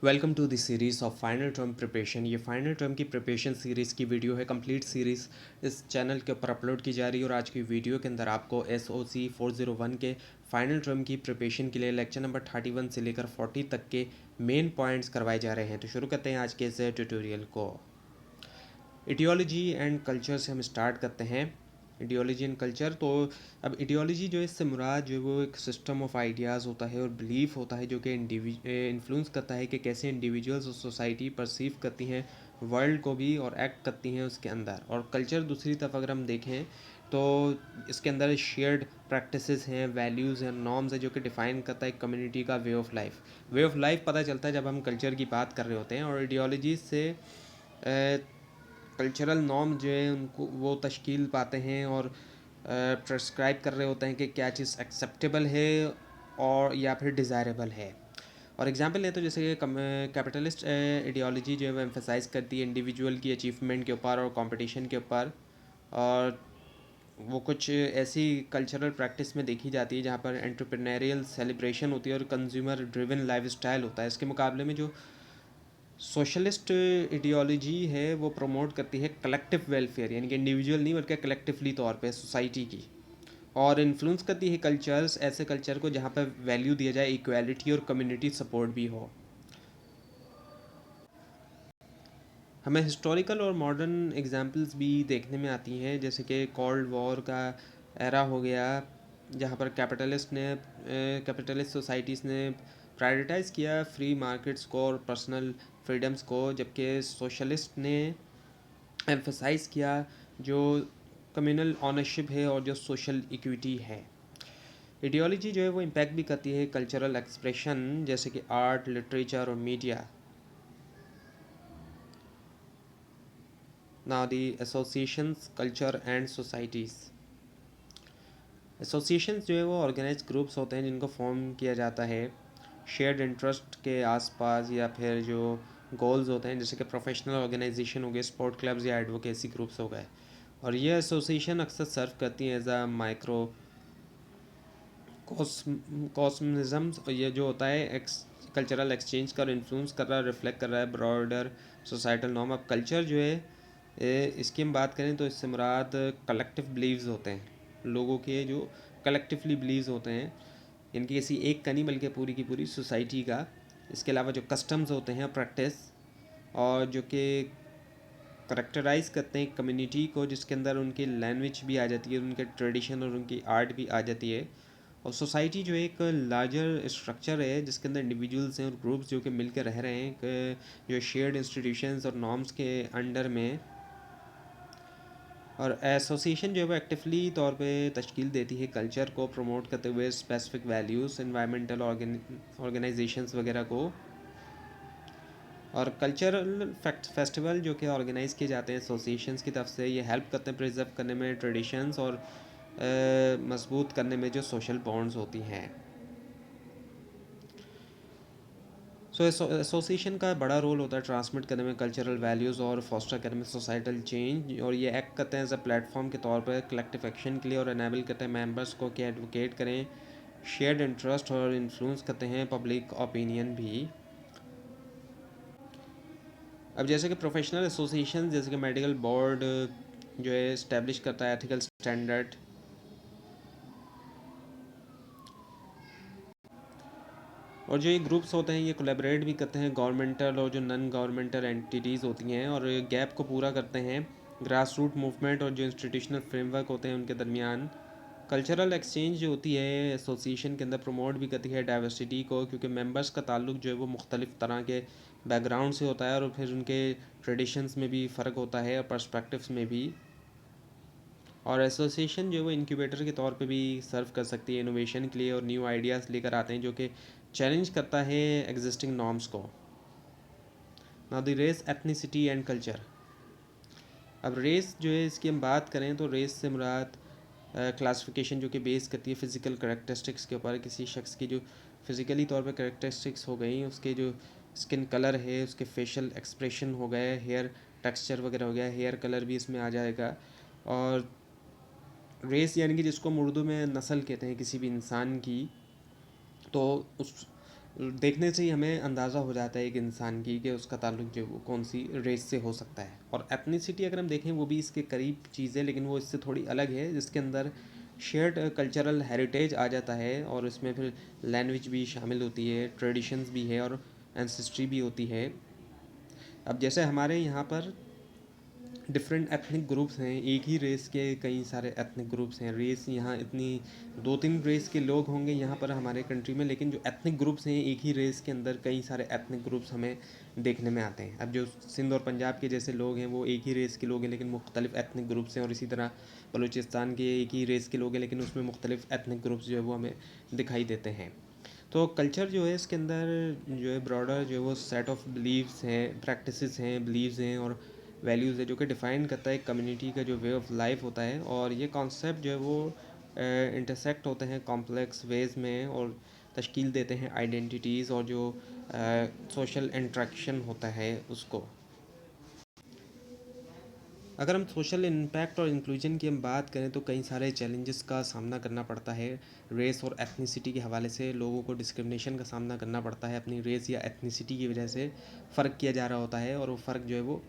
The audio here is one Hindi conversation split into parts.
Welcome to the series of final term preparation. ये फाइनल टर्म की प्रिपरेशन सीरीज़ की वीडियो है। कंप्लीट सीरीज़ इस चैनल के ऊपर अपलोड की जा रही है और आज की वीडियो के अंदर आपको SOC 401 के फाइनल टर्म की प्रिपरेशन के लिए लेक्चर नंबर 31 से लेकर 40 तक के मेन पॉइंट्स करवाए जा रहे हैं। तो शुरू करते हैं आज के इस ट्यूटोरियल को। इडियोलॉजी एंड कल्चर से हम स्टार्ट करते हैं। इडियोलॉजी एंड कल्चर, तो अब इडियोलॉजी जो है इससे मुराद जो है वो एक सिस्टम ऑफ आइडियाज़ होता है और बिलीफ होता है जो कि इन्फ्लुएंस करता है कि कैसे इंडिविजुअल्स और सोसाइटी परसीव करती हैं वर्ल्ड को भी और एक्ट करती हैं उसके अंदर। और कल्चर दूसरी तरफ अगर हम देखें तो इसके अंदर शेयर्ड प्रैक्टिसेस हैं, वैल्यूज़ हैं, नॉर्म्स है जो कि डिफ़ाइन करता है कम्युनिटी का way of life. Way of life पता चलता है जब हम कल्चर की बात कर रहे होते हैं। और आइडियोलॉजी से कल्चरल नॉर्म जो है उनको वो तश्कील पाते हैं और प्रेस्क्राइब कर रहे होते हैं कि क्या चीज़ एक्सेप्टेबल है और या फिर डिज़ायरेबल है। और एग्जांपल लें तो जैसे कैपिटलिस्ट आइडियोलॉजी जो है वो एम्फेसाइज करती है इंडिविजुअल की अचीवमेंट के ऊपर और कंपटीशन के ऊपर। और वो कुछ ऐसी कल्चरल प्रैक्टिस में देखी जाती है जहाँ पर एंटरप्रेन्योरियल सेलिब्रेशन होती है और कंज्यूमर ड्रिवन लाइफस्टाइल होता है। इसके मुकाबले में जो सोशलिस्ट आइडियोलॉजी है वो प्रमोट करती है कलेक्टिव वेलफेयर, यानी कि इंडिविजुअल नहीं बल्कि कलेक्टिवली तौर पे सोसाइटी की। और इन्फ्लुएंस करती है कल्चर्स, ऐसे कल्चर को जहाँ पर वैल्यू दिया जाए इक्वालिटी और कम्युनिटी सपोर्ट भी हो। हमें हिस्टोरिकल और मॉडर्न एग्जांपल्स भी देखने में आती हैं, जैसे कि कोल्ड वॉर का एरा हो गया जहाँ पर कैपिटलिस्ट सोसाइटीज़ ने प्रायोरिटाइज़ किया फ्री मार्केट्स को और पर्सनल फ्रीडम्स को, जबकि सोशलिस्ट ने एम्फसाइज़ किया जो कम्युनल ऑनरशिप है और जो सोशल इक्विटी है। आइडियोलॉजी जो है वो इम्पैक्ट भी करती है कल्चरल एक्सप्रेशन, जैसे कि आर्ट, लिटरेचर और media. Now the associations, culture and societies. Associations जो है वो ऑर्गेनाइज ग्रुप्स होते हैं जिनको फॉर्म किया जाता है शेयर्ड इंटरेस्ट के आसपास या फिर जो गोल्स होते हैं, जैसे कि प्रोफेशनल ऑर्गेनाइजेशन हो गए, स्पोर्ट क्लब्स या एडवोकेसी ग्रुप्स हो गए। और ये एसोसिएशन अक्सर सर्व करती हैं एज अ माइक्रो कॉस्मनिज़म्स। और ये जो होता है कल्चरल एक्सचेंज का इन्फ्लुएंस कर रहा है, रिफ्लेक्ट कर रहा है ब्रॉडर सोसाइटल नॉर्म। अब कल्चर जो है इसकी हम बात करें तो इससे मुराद कलेक्टिव बिलीव्स होते हैं, लोगों के जो कलेक्टिवली बिलीव्स होते हैं, इनकी किसी एक का नहीं बल्कि पूरी की पूरी सोसाइटी का। इसके अलावा जो कस्टम्स होते हैं, प्रैक्टिस, और जो कि करेक्टराइज़ करते हैं कम्युनिटी को, जिसके अंदर उनकी लैंग्वेज भी आ जाती है, उनके ट्रेडिशन और उनकी आर्ट भी आ जाती है। और सोसाइटी जो एक लार्जर स्ट्रक्चर है जिसके अंदर इंडिविजुअल्स हैं और ग्रुप्स जो कि मिलकर रह रहे हैं जो शेयर्ड इंस्टीट्यूशंस और नॉर्म्स के अंडर में। और एसोसिएशन जो है वो एक्टिवली तौर पे तश्कील देती है कल्चर को प्रमोट करते हुए स्पेसिफिक वैल्यूज़, इन्वायरमेंटल ऑर्गेनाइजेशंस वगैरह को। और कल्चरल फेस्टिवल जो कि ऑर्गेनाइज़ किए जाते हैं एसोसिएशंस की तरफ से, ये हेल्प करते हैं प्रिजर्व करने में ट्रेडिशंस और मजबूत करने में जो सोशल बॉन्ड्स होती हैं। सो एसोसिएशन का बड़ा रोल होता है ट्रांसमिट करने में कल्चरल वैल्यूज़ और फॉस्टर करने में सोसाइटल चेंज। और ये एक्ट करते हैं एज अ प्लेटफॉर्म के तौर पर कलेक्टिव एक्शन के लिए और एनेबल करते हैं मेंबर्स को कि एडवोकेट करें शेयर्ड इंटरेस्ट, और इन्फ्लुएंस करते हैं पब्लिक ओपिनियन भी। अब जैसे कि प्रोफेशनल एसोसिएशन, जैसे कि मेडिकल बोर्ड जो है इस्टेब्लिश करता है एथिकल स्टैंडर्ड। और जो ये ग्रुप्स होते हैं ये कोलैबोरेट भी करते हैं गवर्नमेंटल और जो नॉन गवर्नमेंटल एंटिटीज़ होती हैं, और गैप को पूरा करते हैं ग्रास रूट मूवमेंट और जो इंस्टीट्यूशनल फ्रेमवर्क होते हैं उनके दरमियान। कल्चरल एक्सचेंज जो होती है एसोसिएशन के अंदर प्रमोट भी करती है डाइवर्सिटी को, क्योंकि मेंबर्स का ताल्लुक जो है वो मुख्तलिफ तरह के बैकग्राउंड से होता है और फिर उनके ट्रेडिशंस में भी फ़र्क होता है और पर्सपेक्टिव्स में भी। और एसोसिएशन जो है वो इनक्यूबेटर के तौर पे भी सर्व कर सकती है इनोवेशन के लिए, और न्यू आइडियाज़ लेकर आते हैं जो कि चैलेंज करता है एग्जिस्टिंग नॉर्म्स को। Now the race, ethnicity and culture. अब रेस जो है इसकी हम बात करें तो रेस से मुराद क्लासिफिकेशन जो कि बेस करती है फ़िज़िकल करेक्टरिस्टिक्स के ऊपर, किसी शख्स की जो फिज़िकली तौर पे करेक्टरिस्टिक्स हो गई, उसके जो स्किन कलर है, उसके फेशियल एक्सप्रेशन हो गए, हेयर टेक्सचर वगैरह हो गया, हेयर कलर भी इसमें आ जाएगा। और रेस यानी कि जिसको हम उर्दू में नस्ल कहते हैं किसी भी इंसान की, तो उस देखने से ही हमें अंदाज़ा हो जाता है एक इंसान की कि उसका ताल्लुक जो है वो कौन सी रेस से हो सकता है। और एथनिसिटी अगर हम देखें वो भी इसके करीब चीज़ है, लेकिन वो इससे थोड़ी अलग है, जिसके अंदर शेयर्ड कल्चरल हेरिटेज आ जाता है और इसमें फिर लैंग्वेज भी शामिल होती है, ट्रेडिशंस भी है और एंसेस्ट्री भी होती है। अब जैसे हमारे यहाँ पर डिफरेंट एथनिक ग्रुप्स हैं, एक ही रेस के कई सारे एथनिक ग्रुप्स हैं। रेस यहाँ इतनी 2-3 रेस के लोग होंगे यहाँ पर हमारे कंट्री में, लेकिन जो एथनिक ग्रुप्स हैं एक ही रेस के अंदर कई सारे एथनिक ग्रुप्स हमें देखने में आते हैं। अब जो सिंध और पंजाब के जैसे लोग हैं वो एक ही रेस के लोग हैं लेकिन मुख्तलिफ एथनिक ग्रुप्स हैं, और इसी तरह बलूचिस्तान के एक ही रेस के लोग हैं लेकिन उसमें मुख्तलिफ एथनिक ग्रुप्स जो है वो हमें दिखाई देते हैं। तो कल्चर जो है इसके अंदर जो है ब्रॉडर जो है वो सेट ऑफ बिलीव्स हैं, प्रैक्टिसेस हैं, बिलीव्स हैं और वैल्यूज़ है जो कि डिफ़ाइन करता है कम्युनिटी का जो वे ऑफ लाइफ होता है। और ये कॉन्सेप्ट जो है वो इंटरसेक्ट होते हैं कॉम्प्लेक्स वेज में और तश्कील देते हैं आइडेंटिटीज़ और जो सोशल इंट्रैक्शन होता है उसको। अगर हम सोशल इम्पैक्ट और इंक्लूजन की हम बात करें तो कई सारे चैलेंजेस का सामना करना पड़ता है। रेस और एथनिसिटी के हवाले से लोगों को डिस्क्रिमिनेशन का सामना करना पड़ता है, अपनी रेस या एथनिसिटी की वजह से फ़र्क किया जा रहा होता है, और वो फ़र्क जो है वो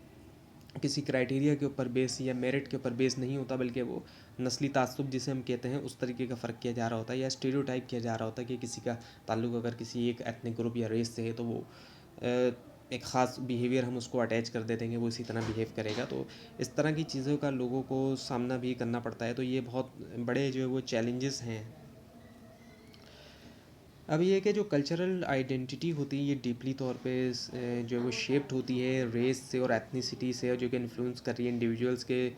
किसी क्राइटेरिया के ऊपर बेस या मेरिट के ऊपर बेस नहीं होता, बल्कि वो नस्ली तासुब जिसे हम कहते हैं उस तरीके का फ़र्क किया जा रहा होता है या स्टीरियोटाइप किया जा रहा होता है कि किसी का ताल्लुक अगर किसी एक एथनिक ग्रुप या रेस से है तो वो एक ख़ास बिहेवियर हम उसको अटैच कर दे देंगे, वो इसी तरह बिहेव करेगा। तो इस तरह की चीज़ों का लोगों को सामना भी करना पड़ता है, तो ये बहुत बड़े जो है वो चैलेंजेस हैं। अब ये कि जो कल्चरल आइडेंटिटी होती है ये डीपली तौर पे जो है वो शेप्ड होती है रेस से और एथनिसिटी से, और जो कि इन्फ्लुएंस कर रही है इंडिविजुअल्स के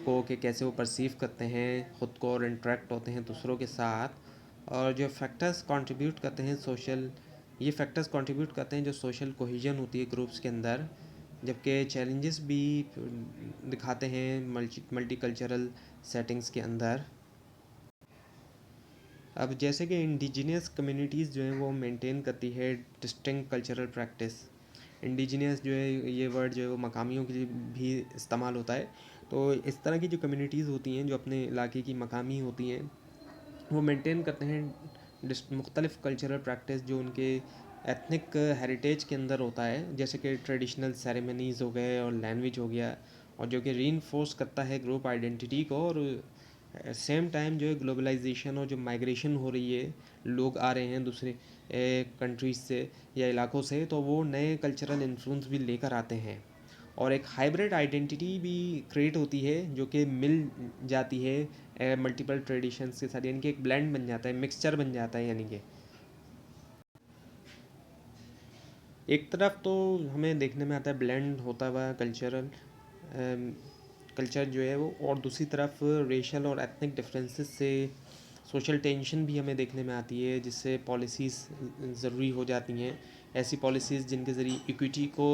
को कि कैसे वो परसीव करते हैं ख़ुद को और इंटरेक्ट होते हैं दूसरों के साथ। और जो फैक्टर्स कंट्रीब्यूट करते हैं सोशल, ये फैक्टर्स कंट्रीब्यूट करते हैं जो सोशल कोहेजन होती है ग्रुप्स के अंदर, जबकि चैलेंजेस भी दिखाते हैं मल्टी कल्चरल सेटिंग्स के अंदर। अब जैसे कि इंडिजिनियस कम्युनिटीज़ जो हैं वो मेंटेन करती है डिस्टिंक्ट कल्चरल प्रैक्टिस। इंडिजिनियस जो है ये वर्ड जो है वो मकामियों के लिए भी इस्तेमाल होता है। तो इस तरह की जो कम्युनिटीज़ होती हैं जो अपने इलाके की मकामी होती हैं वो मेंटेन करते हैं मुख्तलिफ़ कल्चरल प्रैक्टिस जो उनके एथनिक हेरिटेज के अंदर होता है, जैसे कि ट्रेडिशनल सेरेमनीज़ हो गए और लैंग्वेज हो गया, और जो कि रीइंफोर्स करता है ग्रुप आइडेंटिटी को। और सेम टाइम जो है ग्लोबलाइजेशन और जो माइग्रेशन हो रही है, लोग आ रहे हैं दूसरे कंट्रीज़ से या इलाकों से, तो वो नए कल्चरल इन्फ्लुएंस भी लेकर आते हैं और एक हाइब्रिड आइडेंटिटी भी क्रिएट होती है जो कि मिल जाती है मल्टीपल ट्रेडिशंस के साथ, यानी कि एक ब्लेंड बन जाता है, मिक्सचर बन जाता है। यानी कि एक तरफ तो हमें देखने में आता है ब्लेंड होता हुआ कल्चरल कल्चर जो है वो, और दूसरी तरफ रेशल और एथनिक डिफरेंसेस से सोशल टेंशन भी हमें देखने में आती है, जिससे पॉलिसीज़ ज़रूरी हो जाती हैं। ऐसी पॉलिसीज़ जिनके ज़रिए इक्विटी को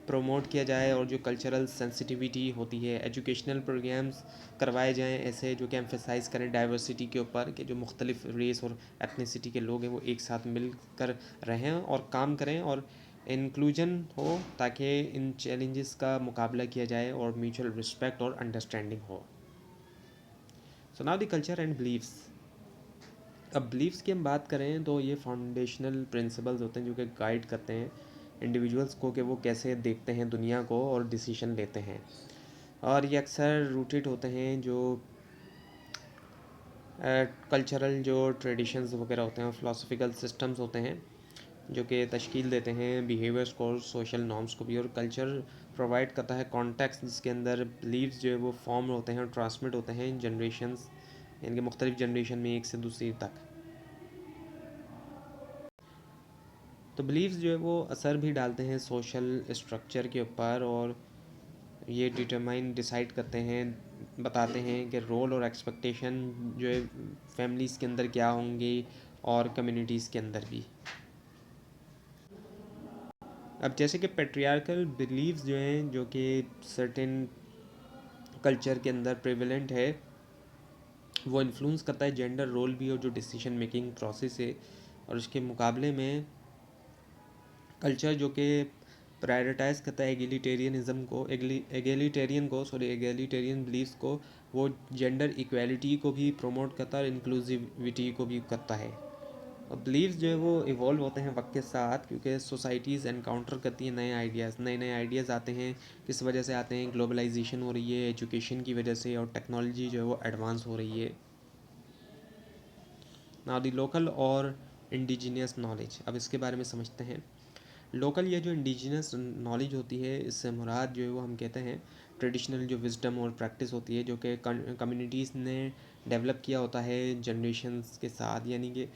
प्रमोट किया जाए और जो कल्चरल सेंसिटिविटी होती है, एजुकेशनल प्रोग्राम्स करवाए जाएँ ऐसे जो कि एम्फेसाइज़ करें डाइवर्सिटी के ऊपर, कि जो मुख्तलिफ रेस और एथनिसिटी के लोग हैं वो एक साथ मिल कर रहें और काम करें और इंक्लूजन हो, ताकि इन चैलेंजेस का मुकाबला किया जाए और म्यूचुअल रिस्पेक्ट और अंडरस्टैंडिंग हो। So now the culture and beliefs. अब बिलीव्स की हम बात करें तो ये फाउंडेशनल प्रिंसिपल्स होते हैं जो कि गाइड करते हैं इंडिविजुअल्स को कि वो कैसे देखते हैं दुनिया को और डिसीजन लेते हैं। और ये अक्सर रूटेड होते हैं जो कल्चरल जो ट्रेडिशंस वगैरह होते हैं और फिलोसफिकल सिस्टम्स होते हैं जो कि तश्कील देते हैं बिहेवियर्स को और सोशल नॉर्म्स को भी। और कल्चर प्रोवाइड करता है कॉन्टेक्स्ट जिसके अंदर बिलीव्स जो है वो फॉर्म होते हैं और ट्रांसमिट होते हैं जनरेशन्स, यानी कि मुख्तलिफ जनरेशन में एक से दूसरी तक। तो बिलीव्स जो है वो असर भी डालते हैं सोशल स्ट्रक्चर के ऊपर, और ये डिसाइड करते हैं, बताते हैं कि रोल और एक्सपेक्टेशन जो है फैमिलीज़ के अंदर क्या होंगे और कम्युनिटीज़ के अंदर भी। अब जैसे कि पेट्रियार्कल बिलीव्स जो हैं जो कि सर्टेन कल्चर के अंदर प्रेवलेंट है, वो इन्फ्लुएंस करता है जेंडर रोल भी और जो डिसीजन मेकिंग प्रोसेस है। और उसके मुकाबले में कल्चर जो कि प्रायोरिटाइज करता है एगेलिटेरियन बिलीव्स को, वो जेंडर इक्वालिटी को भी प्रमोट करता है और इंक्लूसिविटी को भी करता है। और बिलीव्स जो है वो इवॉल्व होते हैं वक्त के साथ, क्योंकि सोसाइटीज़ एनकाउंटर करती हैं नए नए आइडियाज़ आते हैं। किस वजह से आते हैं? ग्लोबलाइजेशन हो रही है, एजुकेशन की वजह से, और टेक्नोलॉजी जो है वो एडवांस हो रही है। नाउ दी लोकल और इंडिजीनियस नॉलेज, अब इसके बारे में समझते हैं। लोकल या जो इंडिजिनस नॉलेज होती है, इससे मुराद जो है वो हम कहते हैं ट्रेडिशनल जो विजडम और प्रैक्टिस होती है, जो कि कम्युनिटीज़ ने डेवलप किया होता है जनरेशन्स के साथ। यानी कि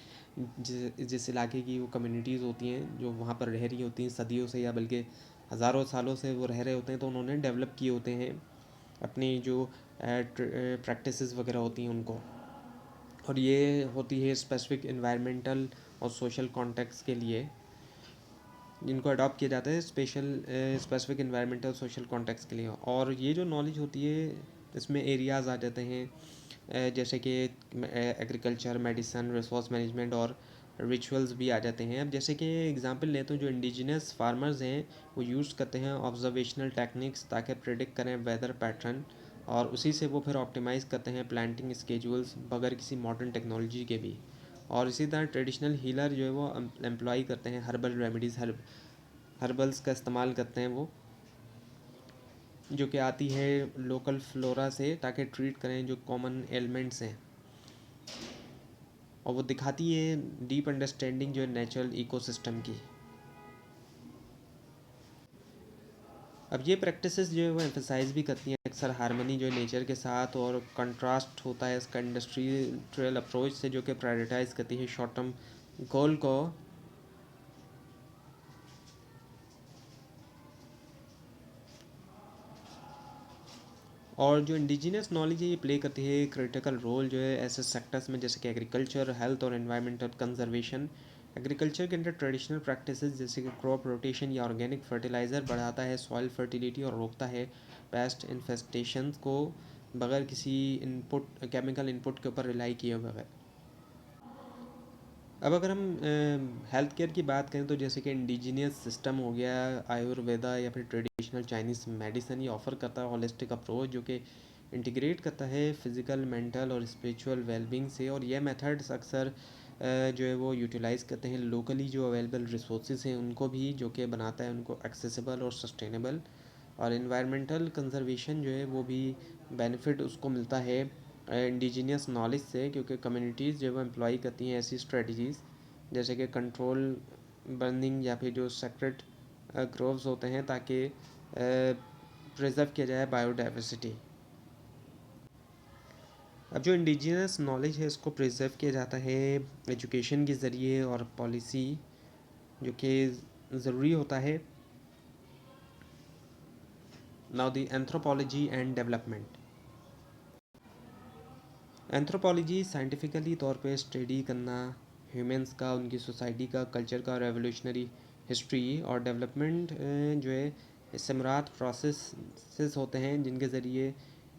जिस इलाके की वो कम्युनिटीज़ होती हैं जो वहाँ पर रह रही होती हैं सदियों से या बल्कि हज़ारों सालों से वो रह रहे होते हैं, तो उन्होंने डेवलप किए होते हैं अपनी जो प्रैक्टिसेस वगैरह होती हैं उनको। और ये होती है स्पेसिफिक इन्वायरमेंटल और सोशल कॉन्टेक्स्ट के लिए, जिनको अडॉप्ट किया जाता है स्पेसिफिक इन्वायरमेंटल सोशल कॉन्टेक्स्ट के लिए। और ये जो नॉलेज होती है इसमें एरियाज़ आ जाते हैं जैसे कि एग्रीकल्चर, मेडिसन, रिसोर्स मैनेजमेंट और रिचुअल्स भी आ जाते हैं। अब जैसे कि एग्जांपल लेते हैं, जो इंडिजिनस फार्मर्स हैं वो यूज़ करते हैं ऑब्जर्वेशनल टेक्निक्स ताकि प्रिडिक्ट करें वेदर पैटर्न, और उसी से वो फिर ऑप्टिमाइज़ करते हैं प्लांटिंग स्केड्यूल्स बगैर किसी मॉडर्न टेक्नोलॉजी के भी। और इसी तरह ट्रेडिशनल हीलर जो है वो एम्प्लॉय करते हैं हर्बल रेमेडीज़, हर्बल्स का इस्तेमाल करते हैं वो, जो कि आती है लोकल फ्लोरा से, ताकि ट्रीट करें जो कॉमन एलिमेंट्स हैं। और वो दिखाती है डीप अंडरस्टैंडिंग जो है नेचुरल इकोसिस्टम की। अब ये प्रैक्टिसेस जो है वो एम्फेसाइज भी करती हैं अक्सर हारमनी जो है नेचर के साथ, और कंट्रास्ट होता है इसका इंडस्ट्रियल अप्रोच से, जो कि प्रायोरिटाइज करती है शॉर्ट टर्म गोल को। और जो इंडिजिनियस नॉलेज है ये प्ले करती है क्रिटिकल रोल जो है ऐसे सेक्टर्स में जैसे कि एग्रीकल्चर, हेल्थ और एनवायरमेंटल कंजर्वेशन। एग्रीकल्चर के अंदर ट्रेडिशनल प्रैक्टिसेस जैसे कि क्रॉप रोटेशन या ऑर्गेनिक फर्टिलाइज़र बढ़ाता है सॉइल फर्टिलिटी और रोकता है पेस्ट इन्फेस्टेशन को, बगैर किसी इनपुट केमिकल इनपुट के ऊपर रिलाई किए बगैर। अब अगर हम हेल्थ केयर की बात करें, तो जैसे कि इंडिजीनियस सिस्टम हो गया, आयुर्वेदा या फिर ट्रेडिशनल चाइनीज़ मेडिसिन, ये ऑफ़र करता है होलिस्टिक अप्रोच जो कि इंटीग्रेट करता है फिज़िकल, मेंटल और स्पिरिचुअल वेलबींग से। और ये मेथड्स अक्सर जो है वो यूटिलाइज़ करते हैं लोकली जो अवेलेबल रिसोर्स हैं उनको भी, जो कि बनाता है उनको एक्सेसिबल और सस्टेनेबल। और इन्वायरमेंटल कंजर्वेशन जो है वो भी बेनिफिट उसको मिलता है इंडिजीनियस नॉलेज से, क्योंकि कम्युनिटीज़ जो वो एम्प्लॉय करती हैं ऐसी स्ट्रेटजीज़ जैसे कि कंट्रोल बर्निंग या फिर जो सेक्रेट ग्रोव्स होते हैं, ताकि प्रिजर्व किया जाए बायोडाइवर्सिटी। अब जो इंडिजिनस नॉलेज है इसको प्रिजर्व किया जाता है एजुकेशन के ज़रिए और पॉलिसी, जो कि ज़रूरी होता है। Now the anthropology and development. Anthropology scientifically तौर पे स्टडी करना ह्यूमंस का, उनकी सोसाइटी का, कल्चर का, रेवोल्यूशनरी हिस्ट्री और डेवलपमेंट जो है इससे मुराद प्रोसेसेस होते हैं जिनके ज़रिए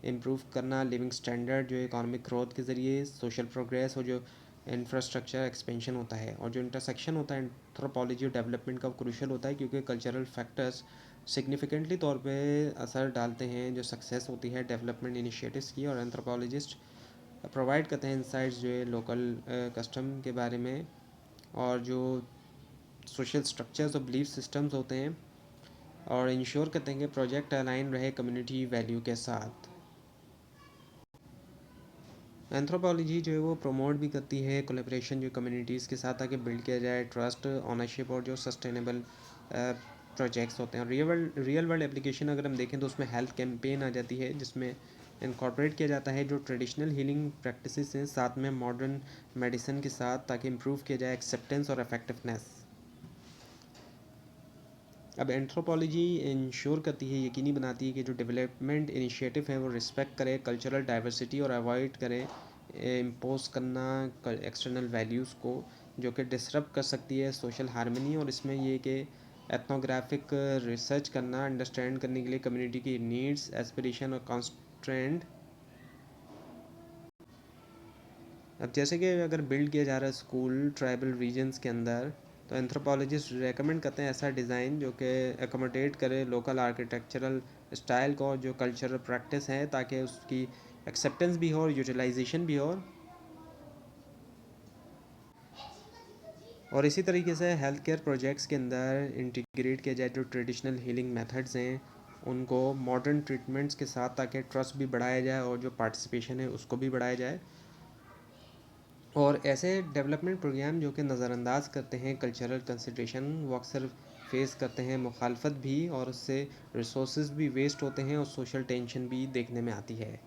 इम्प्रूव करना लिविंग स्टैंडर्ड, जो इकोनॉमिक ग्रोथ के ज़रिए सोशल प्रोग्रेस और जो इंफ्रास्ट्रक्चर एक्सपेंशन होता है। और जो इंटरसेक्शन होता है एंथ्रोपोलॉजी और डेवलपमेंट का, क्रूशल होता है क्योंकि कल्चरल फैक्टर्स सिग्निफिकेंटली तौर पे असर डालते हैं जो सक्सेस होती है डेवलपमेंट इनिशिएटिव्स की। और एंथ्रोपोलॉजिस्ट प्रोवाइड करते हैं इंसाइट्स जो है लोकल कस्टम के बारे में, और जो सोशल स्ट्रक्चर्स और बिलीफ सिस्टम्स होते हैं, और इंश्योर करते हैं कि प्रोजेक्ट अलाइन रहे कम्युनिटी वैल्यू के साथ। एंथ्रोपोलॉजी जो है वो प्रमोट भी करती है कोलेब्रेशन जो कम्युनिटीज़ के साथ, ताकि बिल्ड किया जाए ट्रस्ट, ओनरशिप और जो सस्टेनेबल प्रोजेक्ट्स होते हैं। रियल वर्ल्ड एप्लीकेशन अगर हम देखें तो उसमें हेल्थ कैंपेन आ जाती है, जिसमें इनकॉर्पोरेट किया जाता है जो ट्रेडिशनल हीलिंग प्रैक्टिसेस हैं साथ में मॉडर्न मेडिसिन के साथ, ताकि इम्प्रूव किया जाए एक्सेप्टेंस और इफेक्टिवनेस। अब एंथ्रोपोलॉजी इंश्योर करती है, यकीनी बनाती है कि जो डेवलपमेंट इनिशिएटिव है वो रिस्पेक्ट करे कल्चरल डाइवर्सिटी और अवॉइड करे इम्पोज करना एक्सटर्नल वैल्यूज़ को, जो कि डिसरप्ट कर सकती है सोशल हारमनी। और इसमें ये कि एथनोग्राफिक रिसर्च करना अंडरस्टैंड करने के लिए कम्युनिटी की नीड्स, एस्पिरेशन और कॉन्स्ट्रेंट। अब जैसे कि अगर बिल्ड किया जा रहा है स्कूल ट्राइबल रीजन्स के अंदर, तो एंथ्रोपोलॉजिस्ट रेकमेंड करते हैं ऐसा डिज़ाइन जो कि एकोमोडेट करे लोकल आर्किटेक्चरल स्टाइल को, जो कल्चरल प्रैक्टिस है, ताकि उसकी एक्सेप्टेंस भी हो और यूटिलाइजेशन भी हो। और इसी तरीके से हेल्थ केयर प्रोजेक्ट्स के अंदर इंटीग्रेट किया जाए जो ट्रेडिशनल हीलिंग मेथड्स हैं उनको मॉडर्न ट्रीटमेंट्स के साथ, ताकि ट्रस्ट भी बढ़ाया जाए और जो पार्टिसिपेशन है उसको भी बढ़ाया जाए। और ऐसे डेवलपमेंट प्रोग्राम जो कि नज़रअंदाज करते हैं कल्चरल कंसिड्रेशन, वो अक्सर फेस करते हैं मुखालफत भी, और उससे रिसोर्स भी वेस्ट होते हैं और सोशल टेंशन भी देखने में आती है।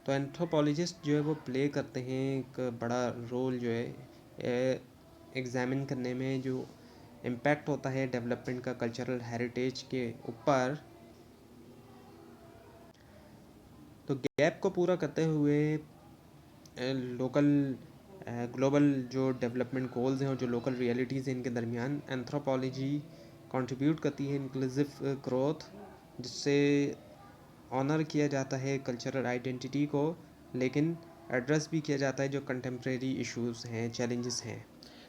तो एंथ्रोपोलॉजिस्ट जो है वो प्ले करते हैं एक बड़ा रोल जो है एग्ज़ामिन करने में, जो इम्पैक्ट होता है डेवलपमेंट का कल्चरल हेरिटेज के ऊपर। तो गैप को पूरा करते हुए लोकल ग्लोबल जो डेवलपमेंट गोल्स हैं और जो लोकल रियलिटीज़ हैं इनके दरमियान एंथ्रोपोलॉजी कंट्रीब्यूट करती है इंक्लूसिव ग्रोथ, जिससे ऑनर किया जाता है कल्चरल आइडेंटिटी को, लेकिन एड्रेस भी किया जाता है जो कंटेम्प्रेरी इश्यूज़ हैं, चैलेंजेस हैं।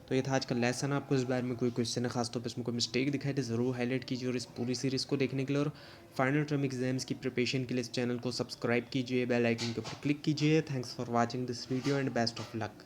तो ये था आज का लेसन। आपको इस बारे में कोई क्वेश्चन है, खासतौर पर इसमें कोई मिस्टेक दिखाई तो ज़रूर हाईलाइट कीजिए। और इस पूरी सीरीज़ को देखने के लिए और फाइनल टर्म एग्जाम्स की प्रिपरेशन के लिए इस चैनल को सब्सक्राइब कीजिए, बेल आइकन के ऊपर क्लिक कीजिए। Thanks for watching this video and best of luck.